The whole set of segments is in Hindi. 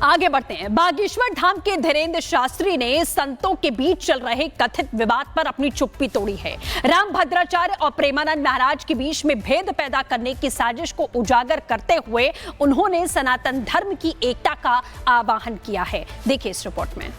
आगे बढ़ते हैं। बागेश्वर धाम के धीरेन्द्र शास्त्री ने संतों के बीच चल रहे कथित विवाद पर अपनी चुप्पी तोड़ी है। रामभद्राचार्य और प्रेमानंद महाराज के बीच में भेद पैदा करने की साजिश को उजागर करते हुए उन्होंने सनातन धर्म की एकता का आह्वान किया है। देखिए इस रिपोर्ट में।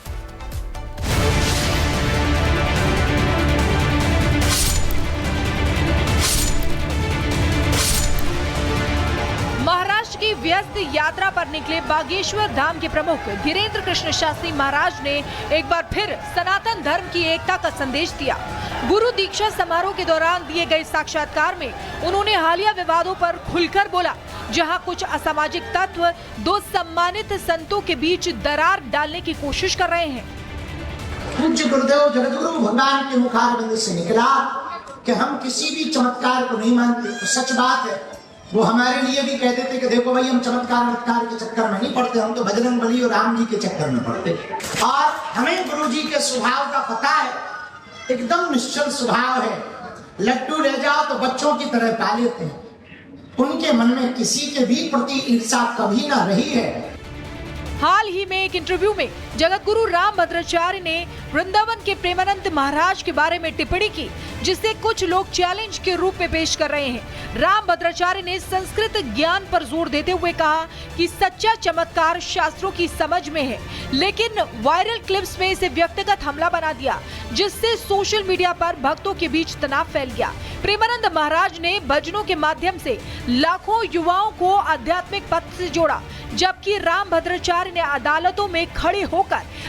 महाराष्ट्र की व्यस्त यात्रा पर निकले बागेश्वर धाम के प्रमुख धीरेन्द्र कृष्ण शास्त्री महाराज ने एक बार फिर सनातन धर्म की एकता का संदेश दिया। गुरु दीक्षा समारोह के दौरान दिए गए साक्षात्कार में उन्होंने हालिया विवादों पर खुलकर बोला, जहां कुछ असामाजिक तत्व दो सम्मानित संतों के बीच दरार डालने की कोशिश कर रहे हैं। पूज्य गुरुदेव जगतगुरु भगवान के मुखारबिंद से निकला कि हम किसी भी चमत्कार को नहीं मानते। तो सच बात है, वो हमारे लिए भी कहते थे कि देखो भाई हम चमत्कार के चक्कर में नहीं पड़ते, हम तो बजरंग बली और राम जी के चक्कर में पड़ते। और हमें गुरु जी के स्वभाव का पता है, एकदम निश्चल स्वभाव है। लड्डू रह जाओ तो बच्चों की तरह पा लेते हैं। उनके मन में किसी के भी प्रति ईर्ष्या कभी ना रही है। हाल ही में एक इंटरव्यू में जगत गुरु रामभद्राचार्य ने वृंदावन के प्रेमानंद महाराज के बारे में टिप्पणी की, जिसे कुछ लोग चैलेंज के रूप में पेश कर रहे हैं। रामभद्राचार्य ने संस्कृत ज्ञान पर जोर देते हुए कहा कि सच्चा चमत्कार शास्त्रों की समझ में है, लेकिन वायरल क्लिप्स में इसे व्यक्तिगत हमला बना दिया, जिससे सोशल मीडिया पर भक्तों के बीच तनाव फैल गया। प्रेमानंद महाराज ने भजनों के माध्यम से लाखों युवाओं को आध्यात्मिक पथ से जोड़ा, जबकि रामभद्राचार्य ने अदालतों में खड़े होकर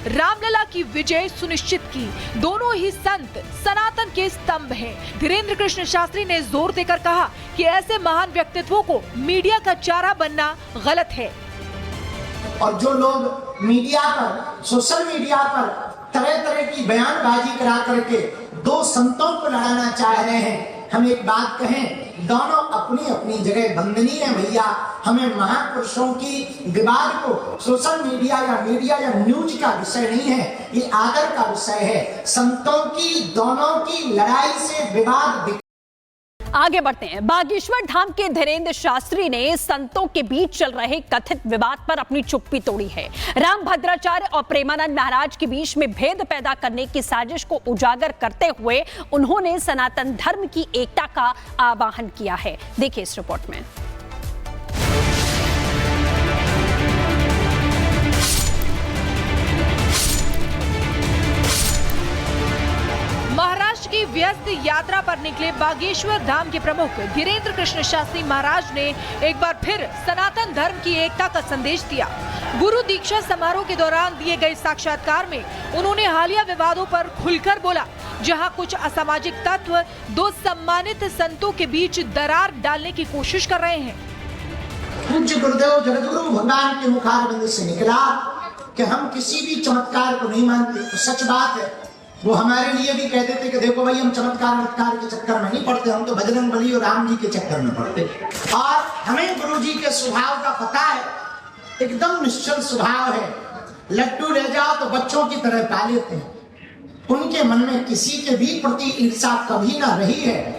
रामलला की विजय सुनिश्चित की। दोनों ही संत सनातन के स्तंभ हैं। धीरेन्द्र कृष्ण शास्त्री ने जोर देकर कहा कि ऐसे महान व्यक्तित्वों को मीडिया का चारा बनना गलत है। और जो लोग मीडिया पर, सोशल मीडिया पर तरह तरह की बयानबाजी करा करके दो संतों को लड़ाना चाह रहे हैं, हम एक बात कहें, दोनों अपनी अपनी जगह वंदनीय है भैया। हमें महापुरुषों की विवाद को सोशल मीडिया या न्यूज का विषय नहीं है, ये आदर का विषय है। संतों की दोनों की लड़ाई से विवाद। आगे बढ़ते हैं। बागेश्वर धाम के धीरेन्द्र शास्त्री ने संतों के बीच चल रहे कथित विवाद पर अपनी चुप्पी तोड़ी है। रामभद्राचार्य और प्रेमानंद महाराज के बीच में भेद पैदा करने की साजिश को उजागर करते हुए उन्होंने सनातन धर्म की एकता का आह्वान किया है। देखिए इस रिपोर्ट में। महाराष्ट्र की व्यस्त यात्रा पर निकले बागेश्वर धाम के प्रमुख धीरेन्द्र कृष्ण शास्त्री महाराज ने एक बार फिर सनातन धर्म की एकता का संदेश दिया। गुरु दीक्षा समारोह के दौरान दिए गए साक्षात्कार में उन्होंने हालिया विवादों पर खुलकर बोला, जहां कुछ असामाजिक तत्व दो सम्मानित संतों के बीच दरार डालने की कोशिश कर रहे हैं। पूज्य गुरुदेव जगतगुरु भगवान के मुखारबिंद से निकला कि हम किसी भी चमत्कार को नहीं मानते। तो सच बात है, वो हमारे लिए भी कहते थे कि देखो भाई हम चमत्कार के चक्कर में नहीं पड़ते, हम तो बजरंग बली और राम जी के चक्कर में पड़ते। और हमें गुरु जी के स्वभाव का पता है, एकदम निश्चल स्वभाव है। लड्डू रह जाओ तो बच्चों की तरह पा लेते हैं। उनके मन में किसी के भी प्रति ईर्ष्या कभी ना रही है।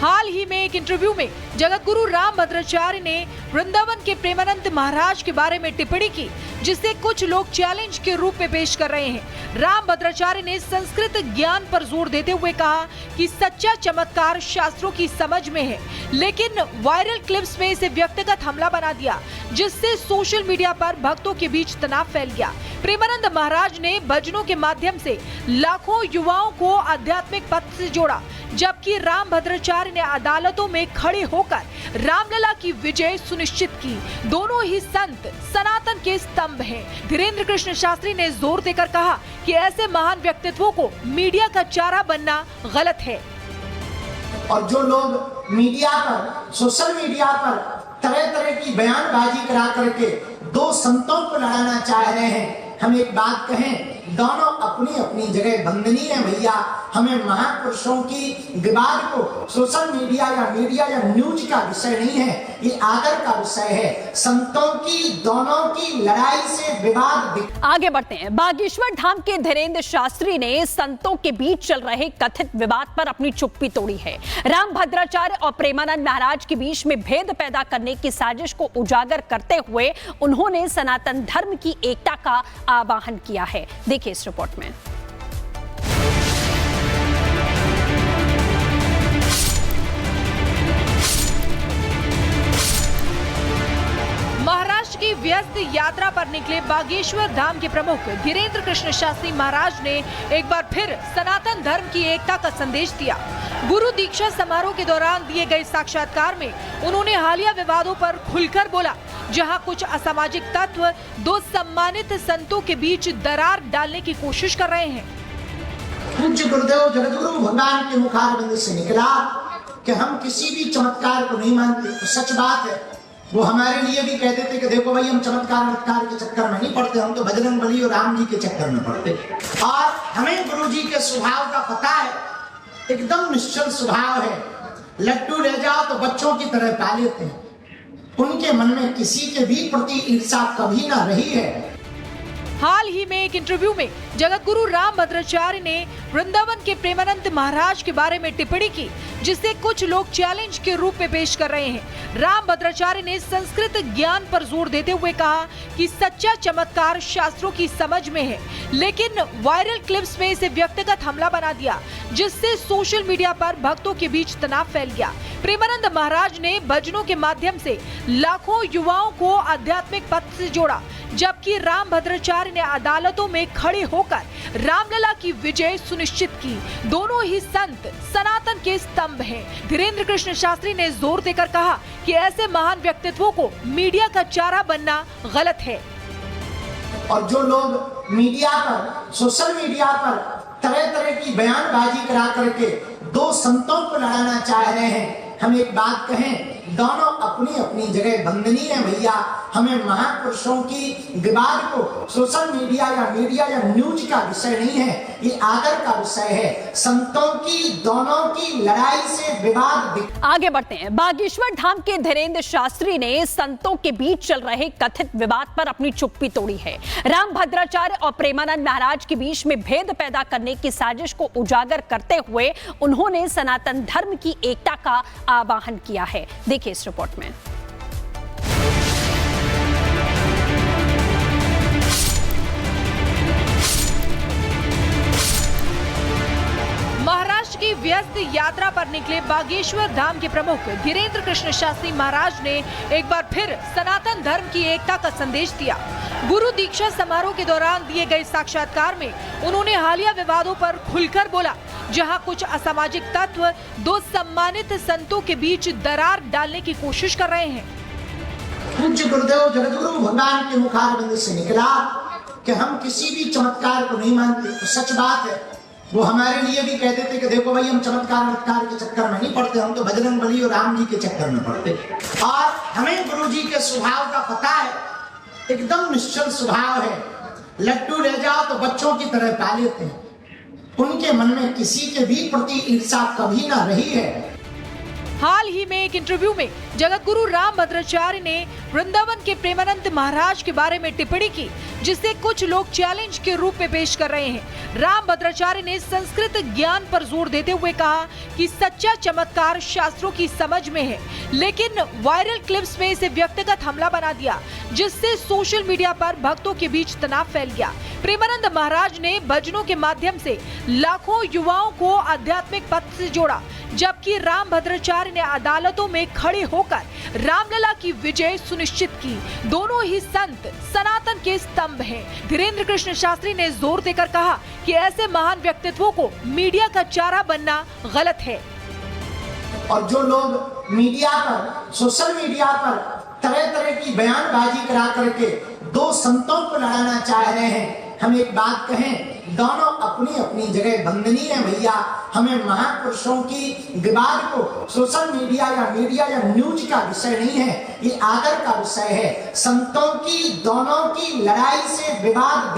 हाल ही में एक इंटरव्यू में जगत गुरु रामभद्राचार्य ने वृंदावन के प्रेमानंद महाराज के बारे में टिप्पणी की, जिसे कुछ लोग चैलेंज के रूप में पेश कर रहे हैं। रामभद्राचार्य ने संस्कृत ज्ञान पर जोर देते हुए कहा कि सच्चा चमत्कार शास्त्रों की समझ में है, लेकिन वायरल क्लिप्स में इसे व्यक्तिगत हमला बना दिया, जिससे सोशल मीडिया पर भक्तों के बीच तनाव फैल गया। प्रेमानंद महाराज ने भजनों के माध्यम से लाखों युवाओं को आध्यात्मिक पथ से जोड़ा, जबकि रामभद्राचार्य ने अदालतों में खड़े होकर रामलला की विजय सुनिश्चित की। दोनों ही संत सनातन के स्तंभ हैं। धीरेन्द्र कृष्ण शास्त्री ने जोर देकर कहा कि ऐसे महान व्यक्तित्वों को मीडिया का चारा बनना गलत है। और जो लोग मीडिया पर, सोशल मीडिया पर तरह तरह की बयानबाजी करा करके दो संतों को लड़ाना चाह रहे हैं, हम एक बात कहें, दोनों अपनी अपनी जगह वंदनीय है भैया। हमें महापुरुषों की विवाद को सोशल मीडिया या न्यूज का विषय नहीं है, ये आदर का विषय है। संतों की दोनों की लड़ाई से विवाद। आगे बढ़ते हैं। बागेश्वर धाम के धीरेन्द्र शास्त्री ने संतों के बीच चल रहे कथित विवाद पर अपनी चुप्पी तोड़ी है। रामभद्राचार्य और प्रेमानंद महाराज के बीच में भेद पैदा करने की साजिश को उजागर करते हुए उन्होंने सनातन धर्म की एकता का आह्वान किया है। देखिए इस रिपोर्ट में। महाराष्ट्र की व्यस्त यात्रा पर निकले बागेश्वर धाम के प्रमुख धीरेन्द्र कृष्ण शास्त्री महाराज ने एक बार फिर सनातन धर्म की एकता का संदेश दिया। गुरु दीक्षा समारोह के दौरान दिए गए साक्षात्कार में उन्होंने हालिया विवादों पर खुलकर बोला, जहां कुछ असामाजिक तत्व दो सम्मानित संतों के बीच दरार डालने की कोशिश कर रहे हैं। पूज्य गुरुदेव जगतगुरु भगवान के मुखारबिंद से निकला कि हम किसी भी चमत्कार को नहीं मानते। तो सच बात है, वो हमारे लिए भी कहते थे कि देखो भाई हम चमत्कार के चक्कर में नहीं पड़ते, हम तो बजरंग बली और राम जी के चक्कर में पड़ते। और हमें गुरु जी के स्वभाव का पता है, एकदम निश्चल स्वभाव है। लड्डू ले जाओ तो बच्चों की तरह पा लेते हैं। उनके मन में किसी के भी प्रति ईर्ष्या कभी ना रही है। हाल ही में एक इंटरव्यू में जगत गुरु रामभद्राचार्य ने वृंदावन के प्रेमानंद महाराज के बारे में टिप्पणी की, जिसे कुछ लोग चैलेंज के रूप में पेश कर रहे हैं। रामभद्राचार्य ने संस्कृत ज्ञान पर जोर देते हुए कहा कि सच्चा चमत्कार शास्त्रों की समझ में है, लेकिन वायरल क्लिप्स में इसे व्यक्तिगत हमला बना दिया, जिससे सोशल मीडिया पर भक्तों के बीच तनाव फैल गया। प्रेमानंद महाराज ने भजनों के माध्यम से लाखों युवाओं को आध्यात्मिक पथ से जोड़ा, जबकि रामभद्राचार्य ने अदालतों में खड़े होकर रामलला की विजय सुनिश्चित की। दोनों ही संत सनातन के स्तंभ हैं। धीरेन्द्र कृष्ण शास्त्री ने जोर देकर कहा कि ऐसे महान व्यक्तित्वों को मीडिया का चारा बनना गलत है। और जो लोग मीडिया पर, सोशल मीडिया पर तरह तरह की बयानबाजी करा करके दो संतों को लड़ाना चाह रहे हैं, हम एक बात कहें, दोनों अपनी अपनी जगह वंदनीय है भैया। हमें महापुरुषों की विवाद को सोशल मीडिया या न्यूज का विषय नहीं है, ये आदर का विषय है। संतों की दोनों की लड़ाई से विवाद। आगे बढ़ते हैं। बागेश्वर धाम के धीरेन्द्र शास्त्री ने संतों के बीच चल रहे कथित विवाद पर अपनी चुप्पी तोड़ी है। रामभद्राचार्य और प्रेमानंद महाराज के बीच में भेद पैदा करने की साजिश को उजागर करते हुए उन्होंने सनातन धर्म की एकता का आह्वान किया है। देखिए इस रिपोर्ट में। महाराष्ट्र की व्यस्त यात्रा पर निकले बागेश्वर धाम के प्रमुख धीरेन्द्र कृष्ण शास्त्री महाराज ने एक बार फिर सनातन धर्म की एकता का संदेश दिया। गुरु दीक्षा समारोह के दौरान दिए गए साक्षात्कार में उन्होंने हालिया विवादों पर खुलकर बोला, जहां कुछ असामाजिक तत्व दो सम्मानित संतों के बीच दरार डालने की कोशिश कर रहे हैं। पूज्य गुरुदेव जगतगुरु भगवान के मुखारबिंद से निकला कि हम किसी भी चमत्कार को नहीं मानते। तो सच बात है, वो हमारे लिए भी कहते थे कि देखो भाई हम चमत्कार के चक्कर में नहीं पड़ते, हम तो बजरंग बली और राम जी के चक्कर में पड़ते। और हमें गुरु जी के स्वभाव का पता है, एकदम निश्चल स्वभाव है। लड्डू ले जाओ तो बच्चों की तरह पा लेते हैं। उनके मन में किसी के भी प्रति ईर्ष्या कभी ना रही है। हाल ही में एक इंटरव्यू में जगत गुरु रामभद्राचार्य ने वृंदावन के प्रेमानंद महाराज के बारे में टिप्पणी की, जिसे कुछ लोग चैलेंज के रूप में पेश कर रहे हैं। रामभद्राचार्य ने संस्कृत ज्ञान पर जोर देते हुए कहा कि सच्चा चमत्कार शास्त्रों की समझ में है, लेकिन वायरल क्लिप्स में इसे व्यक्तिगत हमला बना दिया, जिससे सोशल मीडिया पर भक्तों के बीच तनाव फैल गया। प्रेमानंद महाराज ने भजनों के माध्यम से लाखों युवाओं को आध्यात्मिक पथ से जोड़ा, जबकि रामभद्राचार्य ने अदालतों में खड़े होकर रामलला की विजय सुनिश्चित की। दोनों ही संत सनातन के स्तंभ हैं। धीरेन्द्र कृष्ण शास्त्री ने जोर देकर कहा कि ऐसे महान व्यक्तित्वों को मीडिया का चारा बनना गलत है। और जो लोग मीडिया पर, सोशल मीडिया पर तरह तरह की बयानबाजी करा करके दो संतों को लड़ाना चाह रहे हैं, हम एक बात कहें, दोनों अपनी अपनी जगह वंदनीय है भैया। हमें महापुरुषों की विवाद को सोशल मीडिया या न्यूज का विषय नहीं है, ये आदर का विषय है। संतों की दोनों की लड़ाई से विवाद